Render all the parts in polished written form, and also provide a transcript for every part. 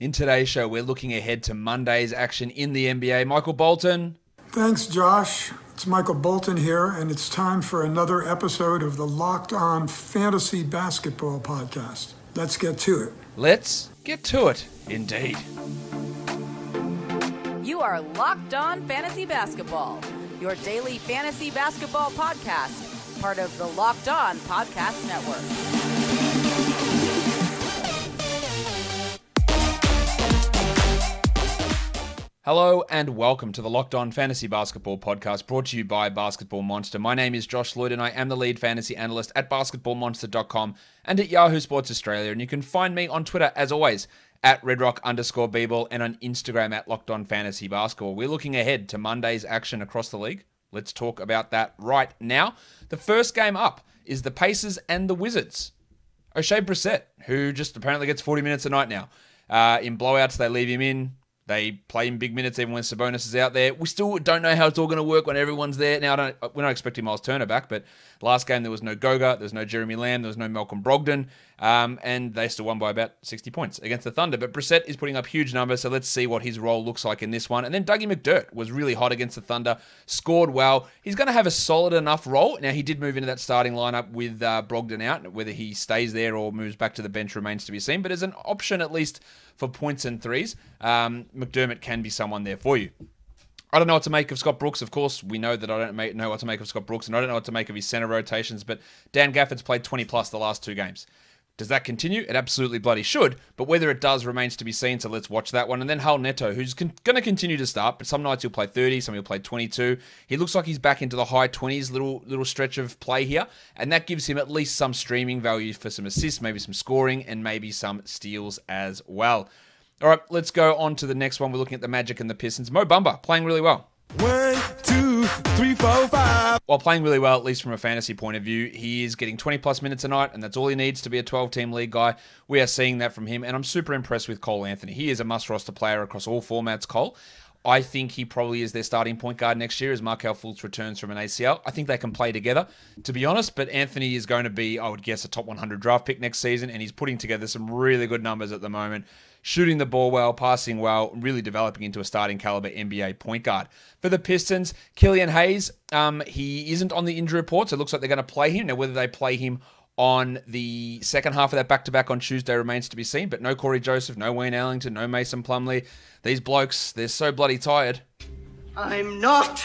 In today's show, we're looking ahead to Monday's action in the NBA. Michael Bolton. Thanks, Josh. It's Michael Bolton here, and it's time for another episode of the Locked On Fantasy Basketball Podcast. Let's get to it. Let's get to it, indeed. You are Locked On Fantasy Basketball, your daily fantasy basketball podcast, part of the Locked On Podcast Network. Hello and welcome to the Locked On Fantasy Basketball Podcast, brought to you by Basketball Monster. My name is Josh Lloyd and I am the lead fantasy analyst at basketballmonster.com and at Yahoo Sports Australia. And you can find me on Twitter, as always, at redrock_bball and on Instagram at Locked On Fantasy Basketball. We're looking ahead to Monday's action across the league. Let's talk about that right now. The first game up is the Pacers and the Wizards. O'Shea Brissett, who just apparently gets 40 minutes a night now. In blowouts, they leave him in. They play in big minutes even when Sabonis is out there. We still don't know how it's all going to work when everyone's there. Now, we're not expecting Miles Turner back, but last game there was no Goga, there was no Jeremy Lamb, there was no Malcolm Brogdon, and they still won by about 60 points against the Thunder. But Brissett is putting up huge numbers, so let's see what his role looks like in this one. And then Dougie McDermott was really hot against the Thunder, scored well. He's going to have a solid enough role. Now, he did move into that starting lineup with Brogdon out. Whether he stays there or moves back to the bench remains to be seen, but as an option at least for points and threes, McDermott can be someone there for you. I don't know what to make of Scott Brooks. Of course, we know that I don't know what to make of Scott Brooks, and I don't know what to make of his center rotations, but Dan Gafford's played 20 plus the last two games. Does that continue? It absolutely bloody should, but whether it does remains to be seen, so let's watch that one. And then Hal Neto, who's going to continue to start, but some nights he'll play 30, some he'll play 22. He looks like he's back into the high 20s, little stretch of play here, and that gives him at least some streaming value for some assists, maybe some scoring, and maybe some steals as well. All right, let's go on to the next one. We're looking at the Magic and the Pistons. Mo Bamba playing really well. 1, 2, 3, 4, 5. While playing really well, at least from a fantasy point of view, he is getting 20 plus minutes a night, and that's all he needs to be a 12-team league guy. We are seeing that from him, and I'm super impressed with Cole Anthony. He is a must-roster player across all formats, Cole. I think he probably is their starting point guard next year as Markelle Fultz returns from an ACL. I think they can play together, to be honest, but Anthony is going to be, I would guess, a top 100 draft pick next season, and he's putting together some really good numbers at the moment. Shooting the ball well, passing well, really developing into a starting caliber NBA point guard. For the Pistons, Killian Hayes, he isn't on the injury report, so it looks like they're going to play him. Now, whether they play him on the second half of that back-to-back on Tuesday remains to be seen, but no Corey Joseph, no Wayne Ellington, no Mason Plumlee. These blokes, they're so bloody tired. I'm not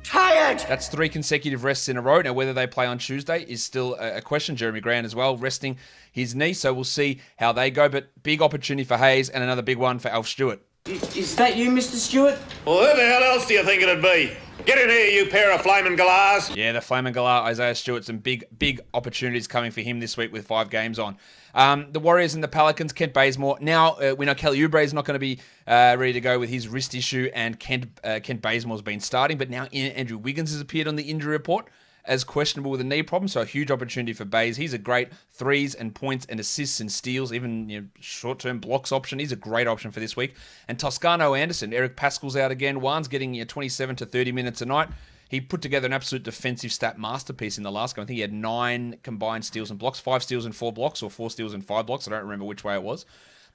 tired! That's 3 consecutive rests in a row. Now, whether they play on Tuesday is still a question. Jeremy Grant as well, resting his knee, so we'll see how they go. But big opportunity for Hayes and another big one for Alf Stewart. Is that you, Mr. Stewart? Well, who the hell else do you think it'd be? Get in here, you pair of flaming galahs. Yeah, the flaming galah, Isaiah Stewart, some big opportunities coming for him this week with 5 games on. The Warriors and the Pelicans, Kent Bazemore. Now, we know Kelly Oubre is not going to be ready to go with his wrist issue, and Kent Bazemore's been starting, but now Andrew Wiggins has appeared on the injury report as questionable with a knee problem, so a huge opportunity for Baze. He's a great threes and points and assists and steals, even short-term blocks option. He's a great option for this week. And Toscano Anderson, Eric Pascal's out again. Juan's getting 27 to 30 minutes a night. He put together an absolute defensive stat masterpiece in the last game. I think he had 9 combined steals and blocks, 5 steals and 4 blocks, or 4 steals and 5 blocks. I don't remember which way it was.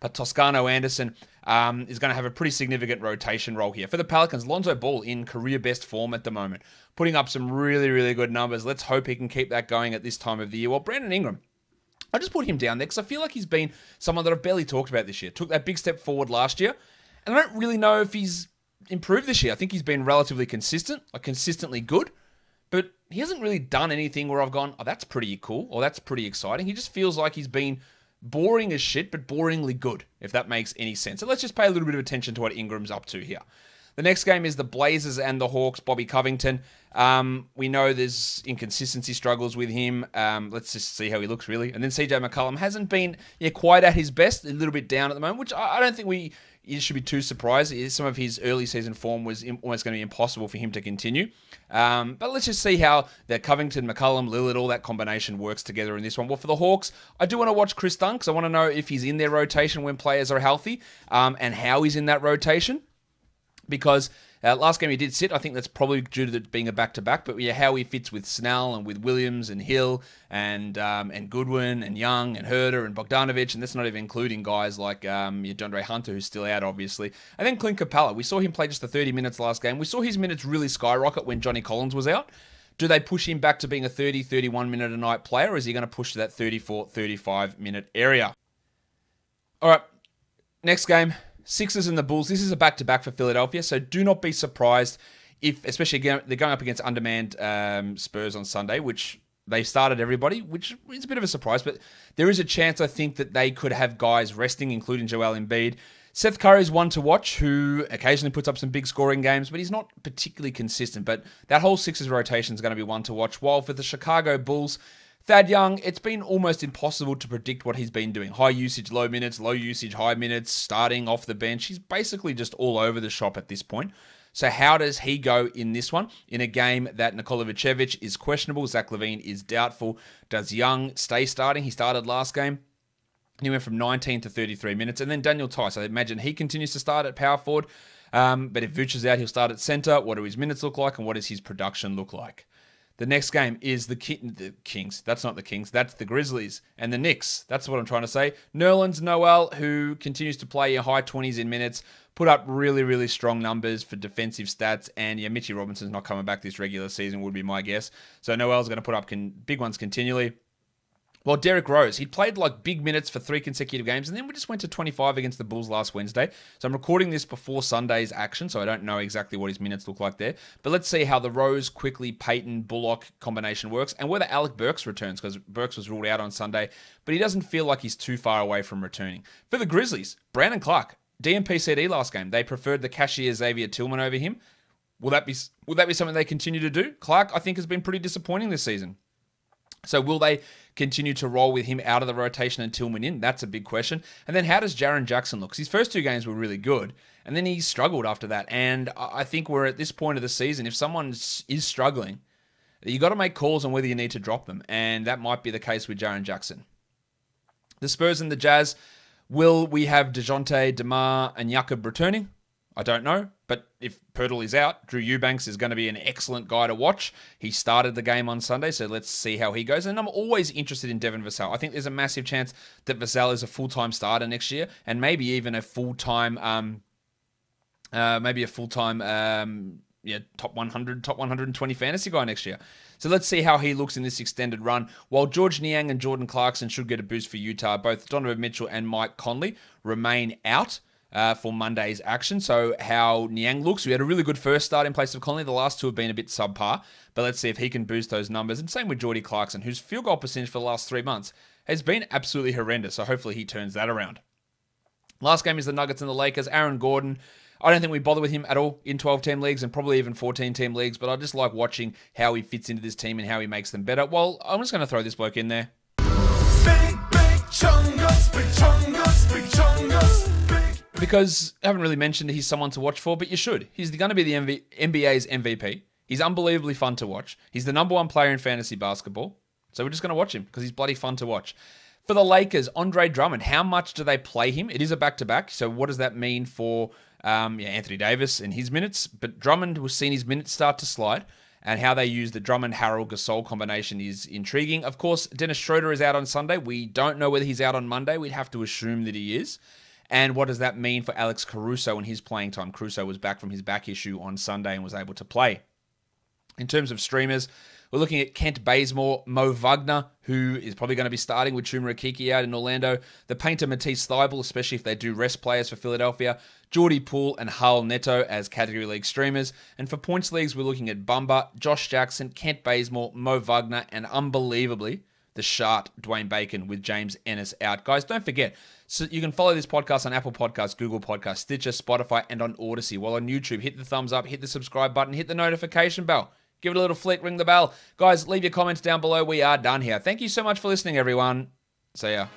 But Toscano Anderson is going to have a pretty significant rotation role here. For the Pelicans, Lonzo Ball in career best form at the moment, putting up some really, really good numbers. Let's hope he can keep that going at this time of the year. Well, Brandon Ingram, I just put him down there because I feel like he's been someone that I've barely talked about this year. Took that big step forward last year, and I don't really know if he's improved this year. I think he's been relatively consistent, like consistently good, but he hasn't really done anything where I've gone, oh, that's pretty cool, or that's pretty exciting. He just feels like he's been boring as shit, but boringly good, if that makes any sense. So let's just pay a little bit of attention to what Ingram's up to here. The next game is the Blazers and the Hawks, Bobby Covington. We know there's inconsistency struggles with him. Let's just see how he looks, really. And then CJ McCollum hasn't been quite at his best, a little bit down at the moment, which I don't think you should be too surprised. Some of his early season form was almost going to be impossible for him to continue. But let's just see how the Covington, McCollum, Lillard, all that combination works together in this one. Well, for the Hawks, I do want to watch Chris Dunn because I want to know if he's in their rotation when players are healthy and how he's in that rotation. because last game he did sit. I think that's probably due to it being a back-to-back, but yeah, how he fits with Snell and with Williams and Hill and Goodwin and Young and Herder and Bogdanovic, and that's not even including guys like DeAndre Hunter, who's still out, obviously. And then Clint Capella. We saw him play just the 30 minutes last game. We saw his minutes really skyrocket when Johnny Collins was out. Do they push him back to being a 30, 31-minute a night player, or is he going to push to that 34, 35-minute area? All right, next game. Sixers and the Bulls. This is a back-to-back for Philadelphia, so do not be surprised if, especially they're going up against undermanned Spurs on Sunday, which they started everybody, which is a bit of a surprise, but there is a chance, I think, that they could have guys resting, including Joel Embiid. Seth Curry is one to watch, who occasionally puts up some big scoring games, but he's not particularly consistent. But that whole Sixers rotation is going to be one to watch. While for the Chicago Bulls, Thad Young, it's been almost impossible to predict what he's been doing. High usage, low minutes, low usage, high minutes, starting off the bench. He's basically just all over the shop at this point. So how does he go in this one? In a game that Nikola Vucevic is questionable, Zach LaVine is doubtful. Does Young stay starting? He started last game. He went from 19 to 33 minutes. And then Daniel Tice, I imagine he continues to start at power forward. But if Vooch is out, he'll start at center. What do his minutes look like? And what does his production look like? The next game is the Kings. That's not the Kings. That's the Grizzlies. And the Knicks. That's what I'm trying to say. Nerlens Noel, who continues to play in high 20s in minutes, put up really, really strong numbers for defensive stats. And yeah, Mitchie Robinson's not coming back this regular season, would be my guess. So Noel's going to put up big ones continually. Well, Derrick Rose, he played like big minutes for 3 consecutive games, and then we just went to 25 against the Bulls last Wednesday. So I'm recording this before Sunday's action, so I don't know exactly what his minutes look like there. But let's see how the Rose, Quickly, Payton, Bullock combination works, and whether Alec Burks returns, because Burks was ruled out on Sunday, but he doesn't feel like he's too far away from returning. For the Grizzlies, Brandon Clark, DNP-CD last game. They preferred the cashier Xavier Tillman over him. Will that be something they continue to do? Clark, I think, has been pretty disappointing this season. So will they continue to roll with him out of the rotation and Tillman in? That's a big question. And then how does Jaren Jackson look? 'Cause his first 2 games were really good, and then he struggled after that. And I think we're at this point of the season, if someone is struggling, you got to make calls on whether you need to drop them, and that might be the case with Jaren Jackson. The Spurs and the Jazz, will we have DeJounte, DeMar, and Jakob returning? I don't know, but if Pirtle is out, Drew Eubanks is going to be an excellent guy to watch. He started the game on Sunday, so let's see how he goes. And I'm always interested in Devin Vassell. I think there's a massive chance that Vassell is a full-time starter next year, and maybe even a full-time, top 100, top 120 fantasy guy next year. So let's see how he looks in this extended run. While George Niang and Jordan Clarkson should get a boost for Utah, both Donovan Mitchell and Mike Conley remain out for Monday's action. So how Niang looks. We had a really good first start in place of Conley. The last 2 have been a bit subpar. But let's see if he can boost those numbers. And same with Jordy Clarkson, whose field goal percentage for the last 3 months has been absolutely horrendous. So hopefully he turns that around. Last game is the Nuggets and the Lakers. Aaron Gordon, I don't think we bother with him at all in 12-team leagues and probably even 14-team leagues. But I just like watching how he fits into this team and how he makes them better. Well, I'm just going to throw this bloke in there. Big chungus, big chungus, big chungus. Because I haven't really mentioned he's someone to watch for, but you should. He's going to be the NBA's MVP. He's unbelievably fun to watch. He's the number 1 player in fantasy basketball. So we're just going to watch him because he's bloody fun to watch. For the Lakers, Andre Drummond, how much do they play him? It is a back-to-back. So what does that mean for Anthony Davis and his minutes? But Drummond was seen his minutes start to slide. And how they use the Drummond-Harrell-Gasol combination is intriguing. Of course, Dennis Schroeder is out on Sunday. We don't know whether he's out on Monday. We'd have to assume that he is. And what does that mean for Alex Caruso and his playing time? Caruso was back from his back issue on Sunday and was able to play. In terms of streamers, we're looking at Kent Bazemore, Mo Wagner, who is probably going to be starting with Chuma Okeke out in Orlando, the painter Matisse Thybulle, especially if they do rest players for Philadelphia, Jordy Poole and Hull Neto as category league streamers. And for points leagues, we're looking at Bumba, Josh Jackson, Kent Bazemore, Mo Wagner, and unbelievably, the Shart, Dwayne Bacon, with James Ennis out. Guys, don't forget, so you can follow this podcast on Apple Podcasts, Google Podcasts, Stitcher, Spotify, and on Odyssey. While on YouTube, hit the thumbs up, hit the subscribe button, hit the notification bell. Give it a little flick, ring the bell. Guys, leave your comments down below. We are done here. Thank you so much for listening, everyone. See ya.